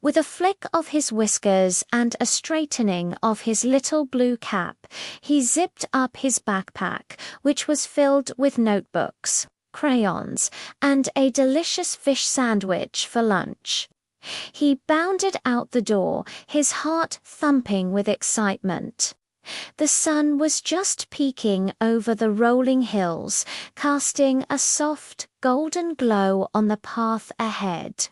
With a flick of his whiskers and a straightening of his little blue cap, he zipped up his backpack, which was filled with notebooks, crayons, and a delicious fish sandwich for lunch. He bounded out the door, his heart thumping with excitement. The sun was just peeking over the rolling hills, casting a soft, golden glow on the path ahead.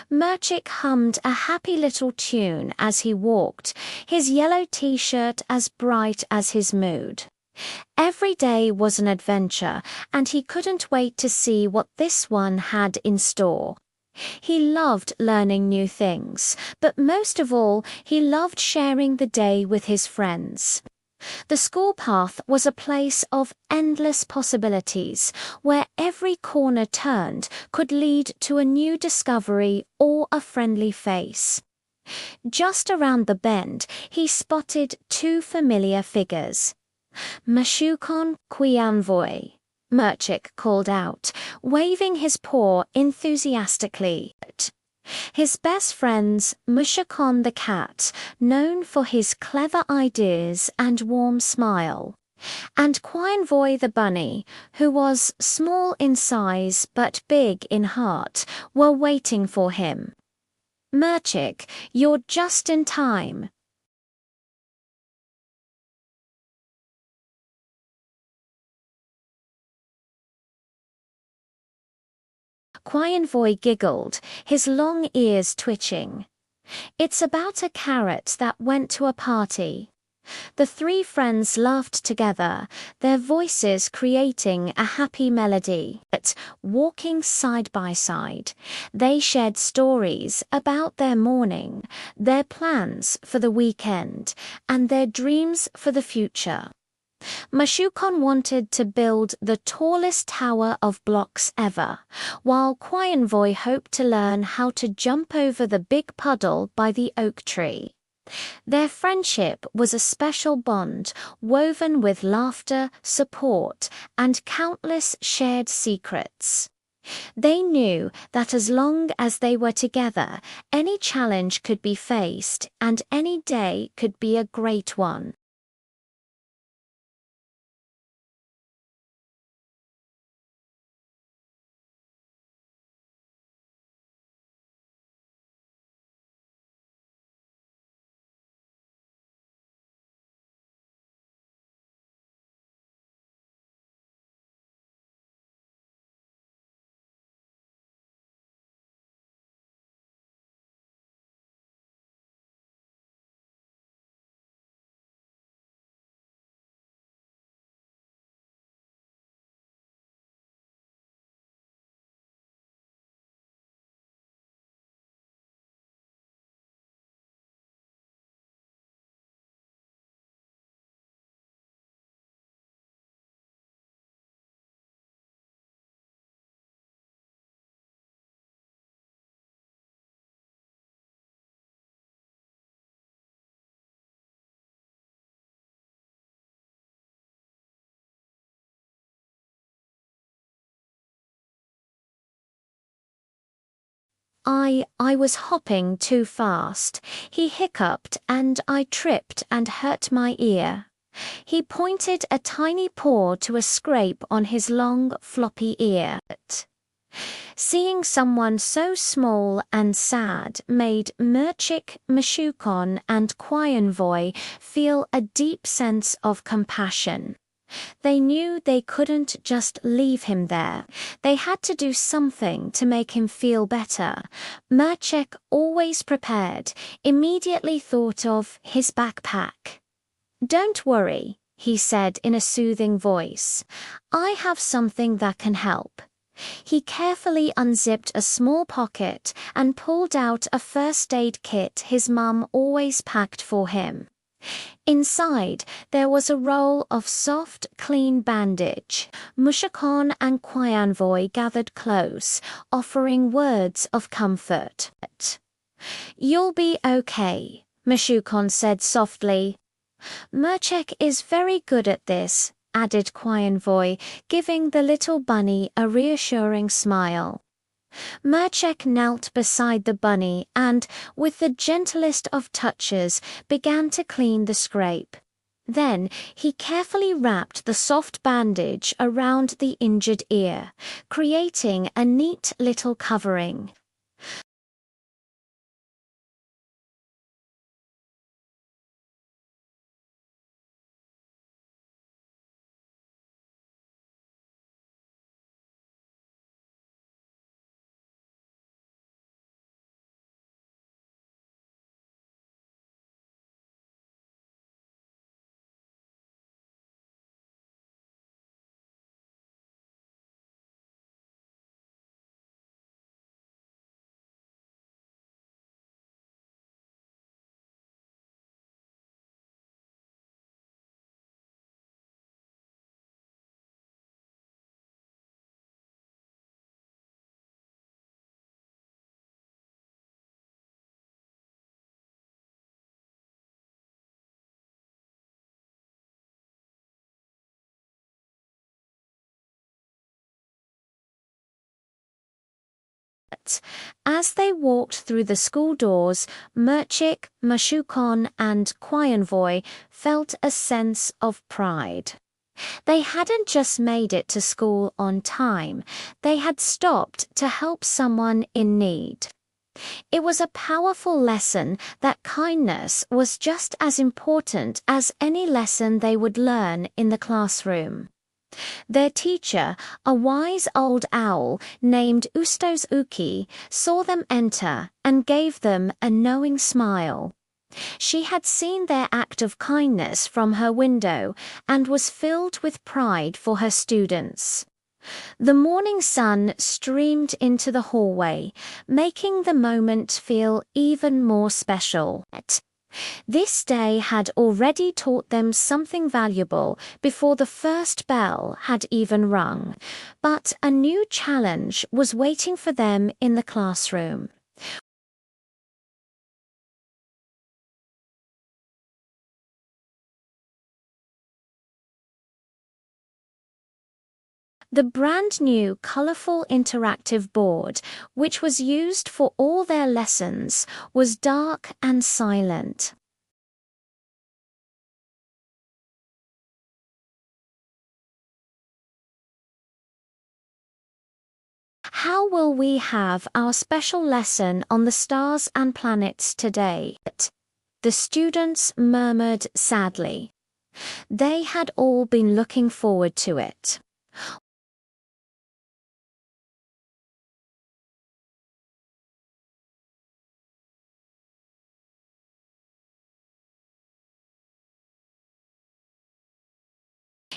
Murchik hummed a happy little tune as he walked, his yellow t-shirt as bright as his mood. Every day was an adventure, and he couldn't wait to see what this one had in store. He loved learning new things, but most of all, he loved sharing the day with his friends. The school path was a place of endless possibilities, where every corner turned could lead to a new discovery or a friendly face. Just around the bend, he spotted two familiar figures. Mashukon Quianvoy, Murchik called out, waving his paw enthusiastically. His best friends, Mushakon the cat, known for his clever ideas and warm smile, and Quianvoy the bunny, who was small in size but big in heart, were waiting for him. Murchik, you're just in time. Quianvoy giggled, his long ears twitching. It's about a carrot that went to a party. The three friends laughed together, their voices creating a happy melody. Walking side by side, they shared stories about their morning, their plans for the weekend, and their dreams for the future. Mashukon wanted to build the tallest tower of blocks ever, while Quianvoy hoped to learn how to jump over the big puddle by the oak tree. Their friendship was a special bond, woven with laughter, support, and countless shared secrets. They knew that as long as they were together, any challenge could be faced, and any day could be a great one. I was hopping too fast. He hiccuped and I tripped and hurt my ear. He pointed a tiny paw to a scrape on his long, floppy ear. Seeing someone so small and sad made Murchik, Mashukon, and Quianvoy feel a deep sense of compassion. They knew they couldn't just leave him there. They had to do something to make him feel better. Murchik, always prepared, immediately thought of his backpack. "Don't worry," he said in a soothing voice. "I have something that can help." He carefully unzipped a small pocket and pulled out a first aid kit his mum always packed for him. Inside, there was a roll of soft, clean bandage. Mushakon and Quianvoy gathered close, offering words of comfort. "You'll be okay," Mashukon said softly. "Murchik is very good at this," added Quianvoy, giving the little bunny a reassuring smile. Murchik knelt beside the bunny and, with the gentlest of touches, began to clean the scrape. Then he carefully wrapped the soft bandage around the injured ear, creating a neat little covering. As they walked through the school doors, Murchik, Mashukon, and Quyenvoy felt a sense of pride. They hadn't just made it to school on time, they had stopped to help someone in need. It was a powerful lesson that kindness was just as important as any lesson they would learn in the classroom. Their teacher, a wise old owl named Ustos Uki, saw them enter and gave them a knowing smile. She had seen their act of kindness from her window and was filled with pride for her students. The morning sun streamed into the hallway, making the moment feel even more special. This day had already taught them something valuable before the first bell had even rung, but a new challenge was waiting for them in the classroom. The brand new colorful interactive board, which was used for all their lessons, was dark and silent. How will we have our special lesson on the stars and planets today? The students murmured sadly. They had all been looking forward to it.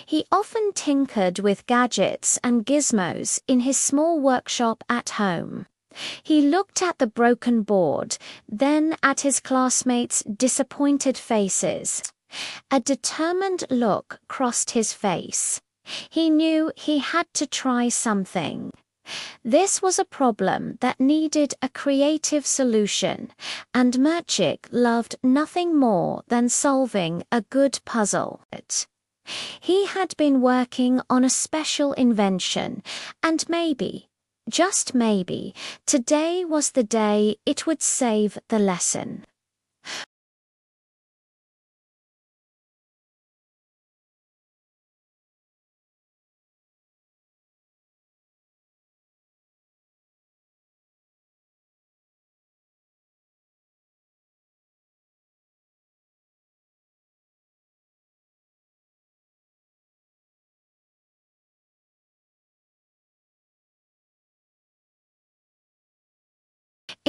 He often tinkered with gadgets and gizmos in his small workshop at home. He looked at the broken board, then at his classmates' disappointed faces. A determined look crossed his face. He knew he had to try something. This was a problem that needed a creative solution, and Murchik loved nothing more than solving a good puzzle. He had been working on a special invention, and maybe, just maybe, today was the day it would save the lesson.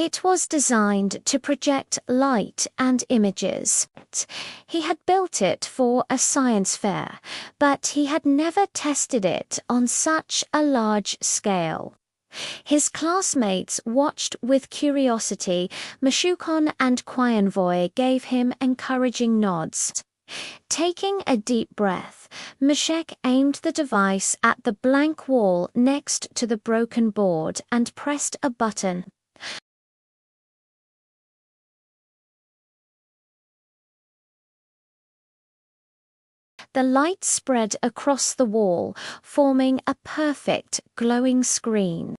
It was designed to project light and images. He had built it for a science fair, but he had never tested it on such a large scale. His classmates watched with curiosity. Mashukon and Quyenvoy gave him encouraging nods. Taking a deep breath, Murchik aimed the device at the blank wall next to the broken board and pressed a button. The light spread across the wall, forming a perfect glowing screen.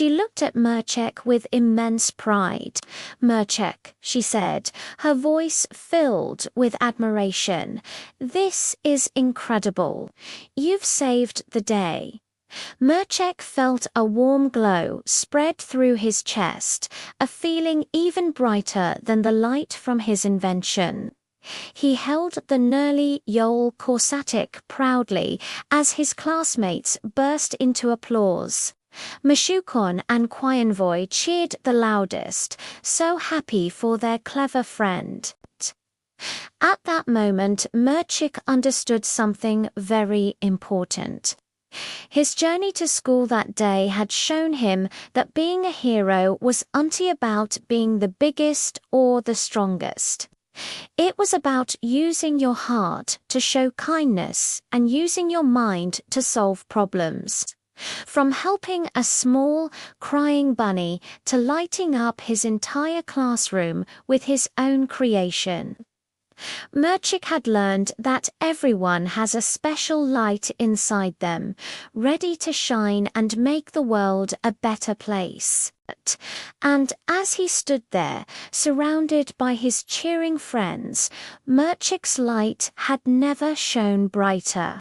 She looked at Murchik with immense pride. "Murchik," she said, her voice filled with admiration, "this is incredible. You've saved the day." Murchik felt a warm glow spread through his chest, a feeling even brighter than the light from his invention. He held the Nerli Yol Corsatic proudly as his classmates burst into applause. Mashukon and Quienvoy cheered the loudest, so happy for their clever friend. At that moment, Murchik understood something very important. His journey to school that day had shown him that being a hero wasn't about being the biggest or the strongest. It was about using your heart to show kindness and using your mind to solve problems. From helping a small, crying bunny to lighting up his entire classroom with his own creation. Murchik had learned that everyone has a special light inside them, ready to shine and make the world a better place. And as he stood there, surrounded by his cheering friends, Murchik's light had never shone brighter.